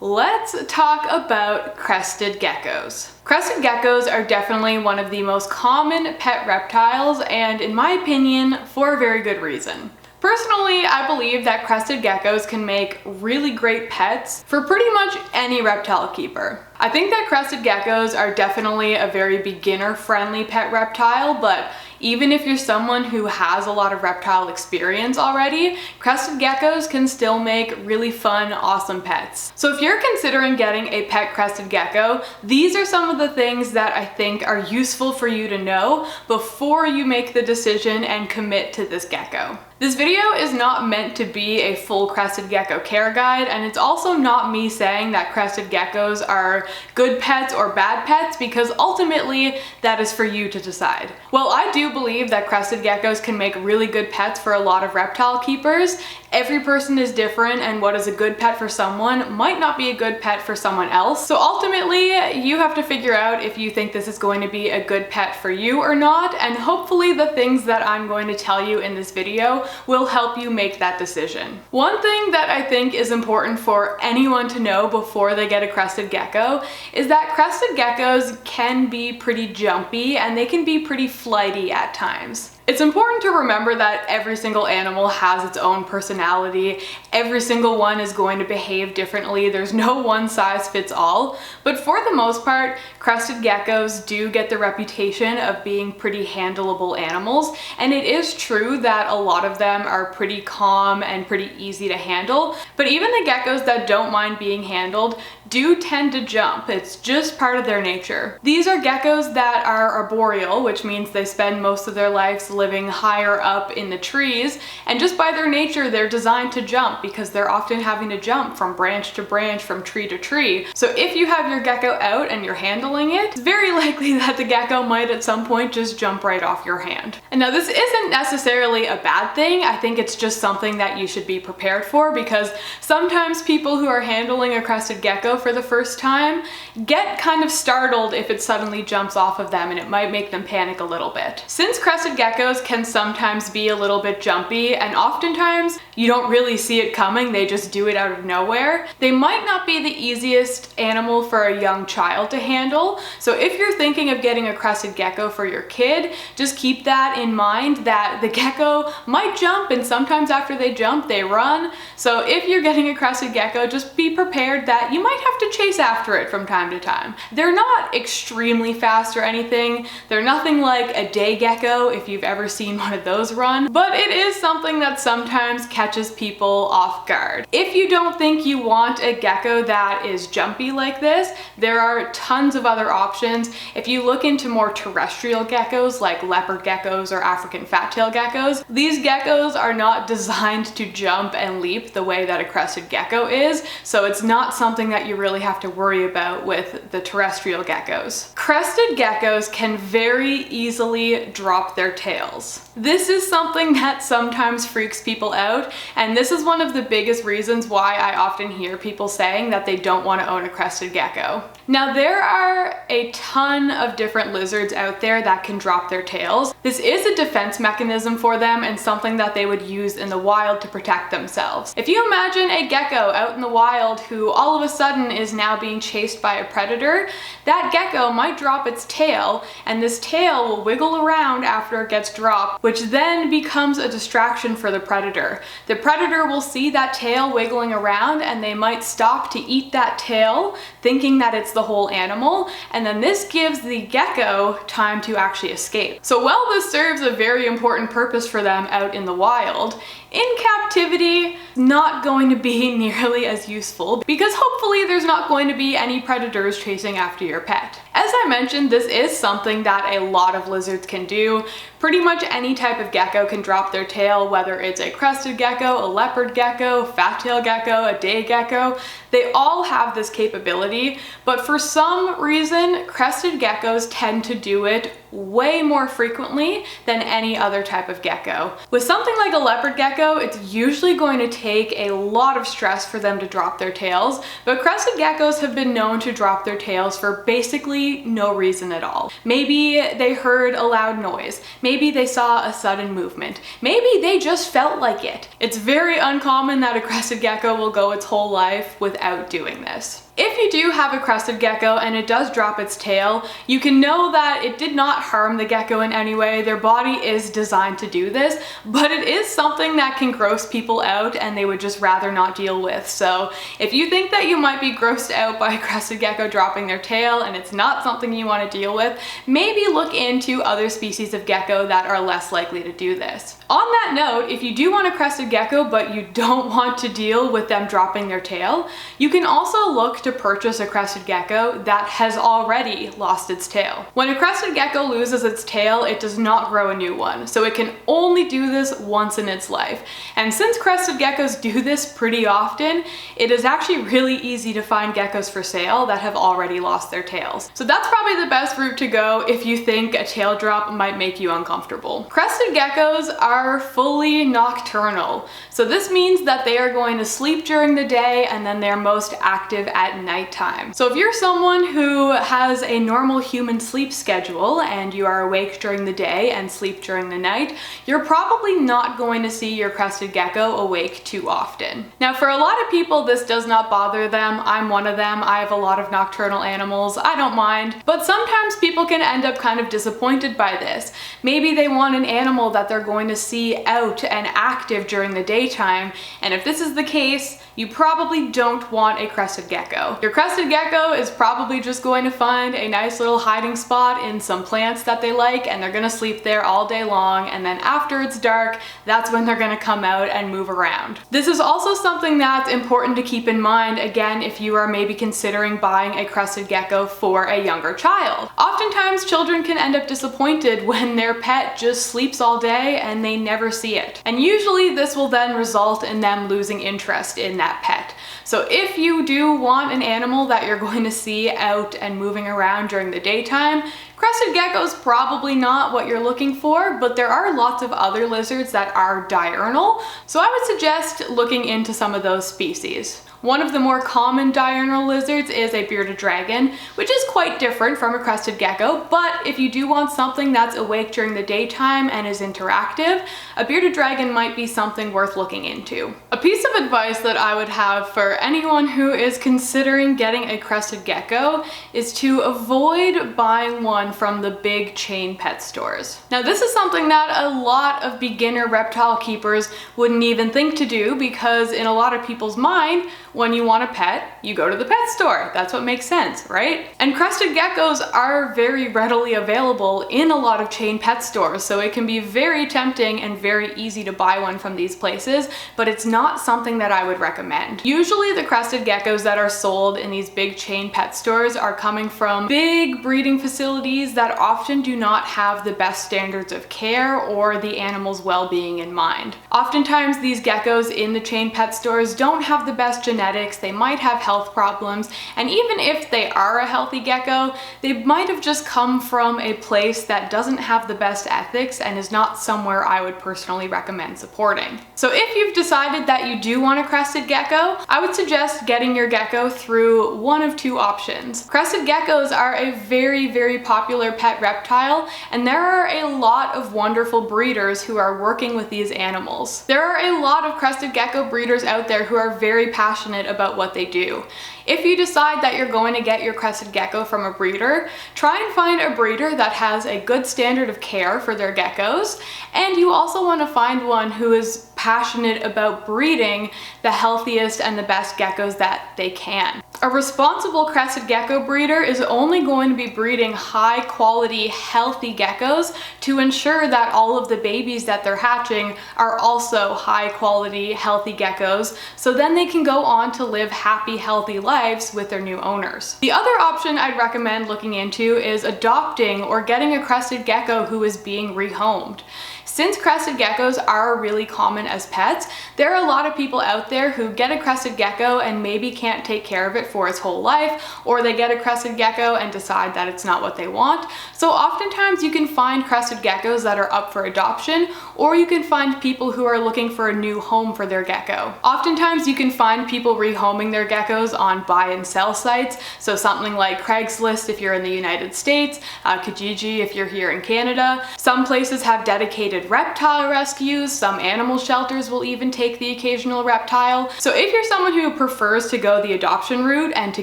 Let's talk about crested geckos. Crested geckos are definitely one of the most common pet reptiles, and in my opinion, for a very good reason. Personally, I believe that crested geckos can make really great pets for pretty much any reptile keeper. I think that crested geckos are definitely a very beginner-friendly pet reptile, but even if you're someone who has a lot of reptile experience already, crested geckos can still make really fun, awesome pets. So if you're considering getting a pet crested gecko, these are some of the things that I think are useful for you to know before you make the decision and commit to this gecko. This video is not meant to be a full crested gecko care guide, and it's also not me saying that crested geckos are good pets or bad pets, because ultimately that is for you to decide. While I do believe that crested geckos can make really good pets for a lot of reptile keepers, every person is different, and what is a good pet for someone might not be a good pet for someone else. So ultimately, you have to figure out if you think this is going to be a good pet for you or not, and hopefully the things that I'm going to tell you in this video will help you make that decision. One thing that I think is important for anyone to know before they get a crested gecko is that crested geckos can be pretty jumpy and they can be pretty flighty at times. It's important to remember that every single animal has its own personality. Every single one is going to behave differently. There's no one size fits all. But for the most part, crested geckos do get the reputation of being pretty handleable animals. And it is true that a lot of them are pretty calm and pretty easy to handle. But even the geckos that don't mind being handled do tend to jump. It's just part of their nature. These are geckos that are arboreal, which means they spend most of their lives living higher up in the trees, and just by their nature they're designed to jump because they're often having to jump from branch to branch, from tree to tree. So if you have your gecko out and you're handling it, it's very likely that the gecko might at some point just jump right off your hand. And now this isn't necessarily a bad thing. I think it's just something that you should be prepared for, because sometimes people who are handling a crested gecko for the first time get kind of startled if it suddenly jumps off of them, and it might make them panic a little bit. Since crested geckos can sometimes be a little bit jumpy, and oftentimes you don't really see it coming, they just do it out of nowhere, they might not be the easiest animal for a young child to handle. So if you're thinking of getting a crested gecko for your kid, just keep that in mind, that the gecko might jump, and sometimes after they jump they run. So if you're getting a crested gecko, just be prepared that you might have to chase after it from time to time. They're not extremely fast or anything. They're nothing like a day gecko if you've ever seen one of those run, but it is something that sometimes catches people off guard. If you don't think you want a gecko that is jumpy like this, there are tons of other options. If you look into more terrestrial geckos like leopard geckos or African fat-tailed geckos, these geckos are not designed to jump and leap the way that a crested gecko is, so it's not something that you really have to worry about with the terrestrial geckos. Crested geckos can very easily drop their tails. This is something that sometimes freaks people out, and this is one of the biggest reasons why I often hear people saying that they don't want to own a crested gecko. Now, there are a ton of different lizards out there that can drop their tails. This is a defense mechanism for them and something that they would use in the wild to protect themselves. If you imagine a gecko out in the wild who all of a sudden is now being chased by a predator, that gecko might drop its tail, and this tail will wiggle around after it gets dropped, which then becomes a distraction for the predator. The predator will see that tail wiggling around, and they might stop to eat that tail, thinking that it's the whole animal, and then this gives the gecko time to actually escape. So while this serves a very important purpose for them out in the wild, in captivity, not going to be nearly as useful, because hopefully there's not going to be any predators chasing after your pet. As I mentioned, this is something that a lot of lizards can do. Pretty much any type of gecko can drop their tail, whether it's a crested gecko, a leopard gecko, fat-tailed gecko, a day gecko. They all have this capability, but for some reason, crested geckos tend to do it way more frequently than any other type of gecko. With something like a leopard gecko, it's usually going to take a lot of stress for them to drop their tails, but crested geckos have been known to drop their tails for basically literally no reason at all. Maybe they heard a loud noise. Maybe they saw a sudden movement. Maybe they just felt like it. It's very uncommon that a crested gecko will go its whole life without doing this. If you do have a crested gecko and it does drop its tail, you can know that it did not harm the gecko in any way. Their body is designed to do this, but it is something that can gross people out and they would just rather not deal with. So if you think that you might be grossed out by a crested gecko dropping their tail and it's not something you want to deal with, maybe look into other species of gecko that are less likely to do this. On that note, if you do want a crested gecko but you don't want to deal with them dropping their tail, you can also look to purchase a crested gecko that has already lost its tail. When a crested gecko loses its tail, it does not grow a new one, so it can only do this once in its life. And since crested geckos do this pretty often, it is actually really easy to find geckos for sale that have already lost their tails. So that's probably the best route to go if you think a tail drop might make you uncomfortable. Crested geckos are fully nocturnal, so this means that they are going to sleep during the day and then they're most active at nighttime. So if you're someone who has a normal human sleep schedule and you are awake during the day and sleep during the night, you're probably not going to see your crested gecko awake too often. Now, for a lot of people, this does not bother them. I'm one of them. I have a lot of nocturnal animals. I don't mind. But sometimes people can end up kind of disappointed by this. Maybe they want an animal that they're going to see out and active during the daytime, and if this is the case, you probably don't want a crested gecko. Your crested gecko is probably just going to find a nice little hiding spot in some plants that they like, and they're gonna sleep there all day long, and then after it's dark, that's when they're gonna come out and move around. This is also something that's important to keep in mind, again, if you are maybe considering buying a crested gecko for a younger child. Oftentimes, children can end up disappointed when their pet just sleeps all day and they never see it. And usually this will then result in them losing interest in that pet. So if you do want an animal that you're going to see out and moving around during the daytime, crested gecko is probably not what you're looking for, but there are lots of other lizards that are diurnal, so I would suggest looking into some of those species. One of the more common diurnal lizards is a bearded dragon, which is quite different from a crested gecko, but if you do want something that's awake during the daytime and is interactive, a bearded dragon might be something worth looking into. A piece of advice that I would have for anyone who is considering getting a crested gecko is to avoid buying one from the big chain pet stores. Now, this is something that a lot of beginner reptile keepers wouldn't even think to do, because in a lot of people's mind, when you want a pet, you go to the pet store. That's what makes sense, right? And crested geckos are very readily available in a lot of chain pet stores, so it can be very tempting and very easy to buy one from these places, but it's not something that I would recommend. Usually the crested geckos that are sold in these big chain pet stores are coming from big breeding facilities that often do not have the best standards of care or the animal's well-being in mind. Oftentimes these geckos in the chain pet stores don't have the best genetics, they might have health problems, and even if they are a healthy gecko, they might have just come from a place that doesn't have the best ethics and is not somewhere I would personally recommend supporting. So if you've decided that you do want a crested gecko, I would suggest getting your gecko through one of two options. Crested geckos are a very, very popular pet reptile, and there are a lot of wonderful breeders who are working with these animals. There are a lot of crested gecko breeders out there who are very passionate about what they do. If you decide that you're going to get your crested gecko from a breeder, try and find a breeder that has a good standard of care for their geckos, and you also want to find one who is passionate about breeding the healthiest and the best geckos that they can. A responsible crested gecko breeder is only going to be breeding high quality, healthy geckos to ensure that all of the babies that they're hatching are also high quality, healthy geckos, so then they can go on to live happy, healthy lives with their new owners. The other option I'd recommend looking into is adopting or getting a crested gecko who is being rehomed. Since crested geckos are really common as pets, there are a lot of people out there who get a crested gecko and maybe can't take care of it for its whole life, or they get a crested gecko and decide that it's not what they want. So oftentimes you can find crested geckos that are up for adoption, or you can find people who are looking for a new home for their gecko. Oftentimes you can find people rehoming their geckos on buy and sell sites, so something like Craigslist if you're in the United States, Kijiji if you're here in Canada. Some places have dedicated reptile rescues, some animal shelters will even take the occasional reptile. So if you're someone who prefers to go the adoption route and to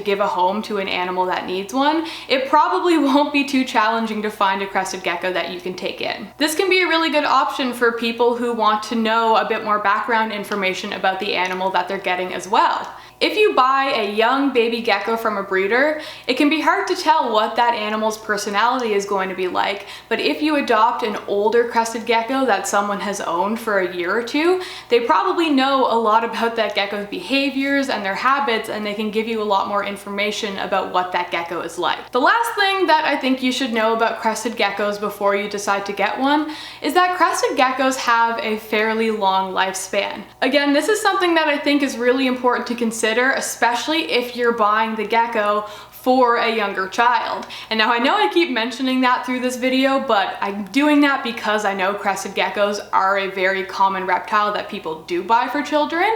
give a home to an animal that needs one, it probably won't be too challenging to find a crested gecko that you can take in. This can be a really good option for people who want to know a bit more background information about the animal that they're getting as well. If you buy a young baby gecko from a breeder, it can be hard to tell what that animal's personality is going to be like, but if you adopt an older crested gecko that someone has owned for a year or two, they probably know a lot about that gecko's behaviors and their habits, and they can give you a lot more information about what that gecko is like. The last thing that I think you should know about crested geckos before you decide to get one is that crested geckos have a fairly long lifespan. Again, this is something that I think is really important to consider, especially if you're buying the gecko for a younger child. And now I know I keep mentioning that through this video, but I'm doing that because I know crested geckos are a very common reptile that people do buy for children.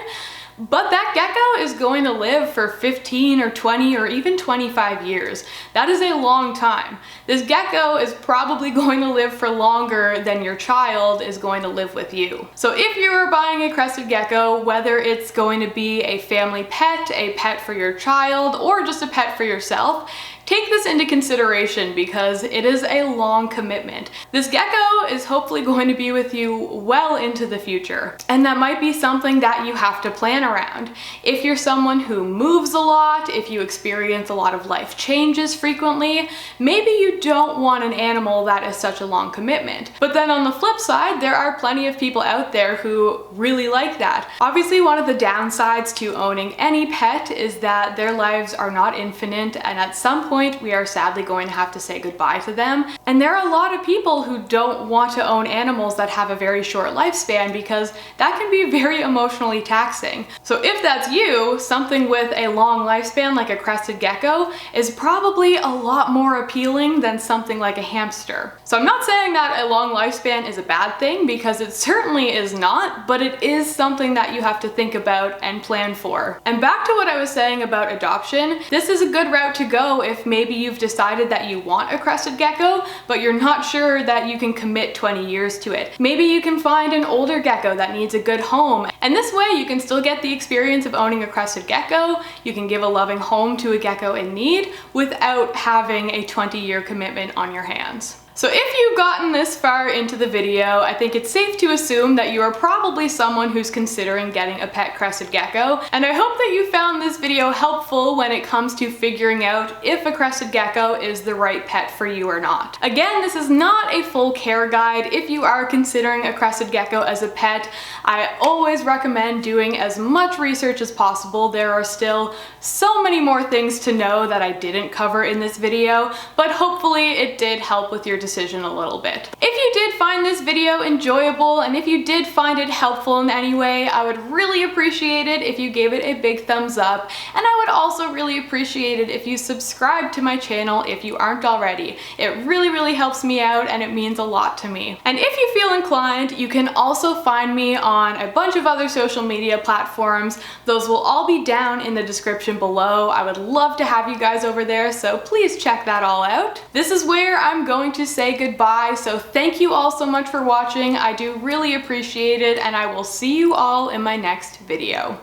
But that gecko is going to live for 15 or 20 or even 25 years. That is a long time. This gecko is probably going to live for longer than your child is going to live with you. So if you are buying a crested gecko, whether it's going to be a family pet, a pet for your child, or just a pet for yourself, take this into consideration because it is a long commitment. This gecko is hopefully going to be with you well into the future, and that might be something that you have to plan around. If you're someone who moves a lot, if you experience a lot of life changes frequently, maybe you don't want an animal that is such a long commitment. But then on the flip side, there are plenty of people out there who really like that. Obviously, one of the downsides to owning any pet is that their lives are not infinite, and at some point we are sadly going to have to say goodbye to them. And there are a lot of people who don't want to own animals that have a very short lifespan because that can be very emotionally taxing. So if that's you, something with a long lifespan like a crested gecko is probably a lot more appealing than something like a hamster. So I'm not saying that a long lifespan is a bad thing, because it certainly is not, but it is something that you have to think about and plan for. And back to what I was saying about adoption, this is a good route to go if maybe you've decided that you want a crested gecko, but you're not sure that you can commit 20 years to it. Maybe you can find an older gecko that needs a good home, and this way you can still get the experience of owning a crested gecko, you can give a loving home to a gecko in need without having a 20-year commitment on your hands. So if you've gotten this far into the video, I think it's safe to assume that you are probably someone who's considering getting a pet crested gecko, and I hope that you found this video helpful when it comes to figuring out if a crested gecko is the right pet for you or not. Again, this is not a full care guide. If you are considering a crested gecko as a pet, I always recommend doing as much research as possible. There are still so many more things to know that I didn't cover in this video, but hopefully it did help with your decision a little bit. If you did find this video enjoyable, and if you did find it helpful in any way, I would really appreciate it if you gave it a big thumbs up, and I would also really appreciate it if you subscribe to my channel if you aren't already. It really helps me out, and it means a lot to me. And if you feel inclined, you can also find me on a bunch of other social media platforms. Those will all be down in the description below. I would love to have you guys over there, so please check that all out. This is where I'm going to say goodbye, so thank you all so much for watching. I do really appreciate it, and I will see you all in my next video.